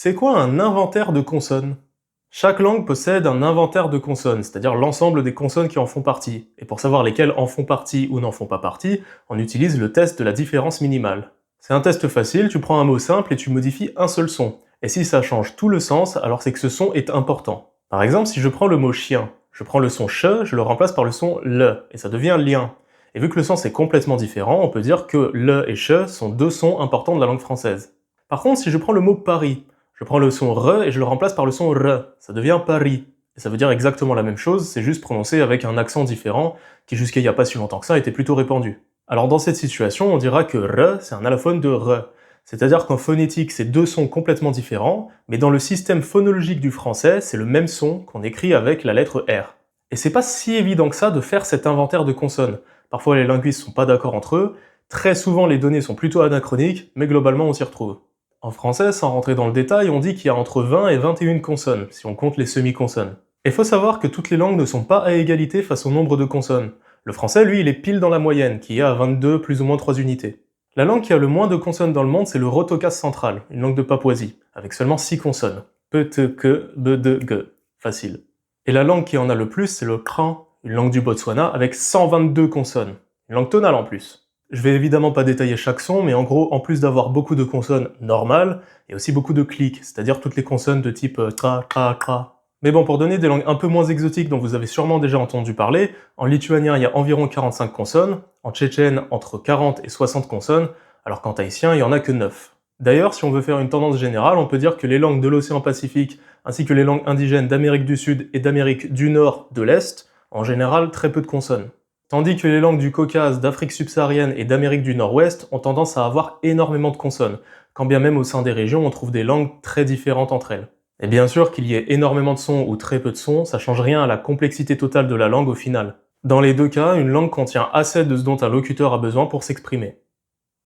C'est quoi un inventaire de consonnes? Chaque langue possède un inventaire de consonnes, c'est-à-dire l'ensemble des consonnes qui en font partie. Et pour savoir lesquelles en font partie ou n'en font pas partie, on utilise le test de la différence minimale. C'est un test facile, tu prends un mot simple et tu modifies un seul son. Et si ça change tout le sens, alors c'est que ce son est important. Par exemple, si je prends le mot chien, je prends le son ch, je le remplace par le son le, et ça devient lien. Et vu que le sens est complètement différent, on peut dire que le et ch sont deux sons importants de la langue française. Par contre, si je prends le mot Paris, je prends le son re et je le remplace par le son re, ça devient Paris. Et ça veut dire exactement la même chose, c'est juste prononcé avec un accent différent, qui jusqu'à il n'y a pas si longtemps que ça était plutôt répandu. Alors dans cette situation, on dira que re, c'est un allophone de re. C'est-à-dire qu'en phonétique, c'est deux sons complètement différents, mais dans le système phonologique du français, c'est le même son qu'on écrit avec la lettre R. Et c'est pas si évident que ça de faire cet inventaire de consonnes. Parfois les linguistes sont pas d'accord entre eux, très souvent les données sont plutôt anachroniques, mais globalement on s'y retrouve. En français, sans rentrer dans le détail, on dit qu'il y a entre 20 et 21 consonnes, si on compte les semi-consonnes. Et faut savoir que toutes les langues ne sont pas à égalité face au nombre de consonnes. Le français, lui, il est pile dans la moyenne, qui est à 22 plus ou moins 3 unités. La langue qui a le moins de consonnes dans le monde, c'est le Rotokas central, une langue de Papouasie, avec seulement 6 consonnes. P, T, K, B, D, G. Facile. Et la langue qui en a le plus, c'est le Kran, une langue du Botswana, avec 122 consonnes. Une langue tonale en plus. Je vais évidemment pas détailler chaque son, mais en gros, en plus d'avoir beaucoup de consonnes normales, il y a aussi beaucoup de clics, c'est-à-dire toutes les consonnes de type tra, tra, tra. Mais bon, pour donner des langues un peu moins exotiques dont vous avez sûrement déjà entendu parler, en lituanien il y a environ 45 consonnes, en tchétchène entre 40 et 60 consonnes, alors qu'en tahitien il y en a que 9. D'ailleurs, si on veut faire une tendance générale, on peut dire que les langues de l'océan Pacifique, ainsi que les langues indigènes d'Amérique du Sud et d'Amérique du Nord de l'Est, en général très peu de consonnes. Tandis que les langues du Caucase, d'Afrique subsaharienne et d'Amérique du Nord-Ouest ont tendance à avoir énormément de consonnes, quand bien même au sein des régions on trouve des langues très différentes entre elles. Et bien sûr qu'il y ait énormément de sons ou très peu de sons, ça change rien à la complexité totale de la langue au final. Dans les deux cas, une langue contient assez de ce dont un locuteur a besoin pour s'exprimer.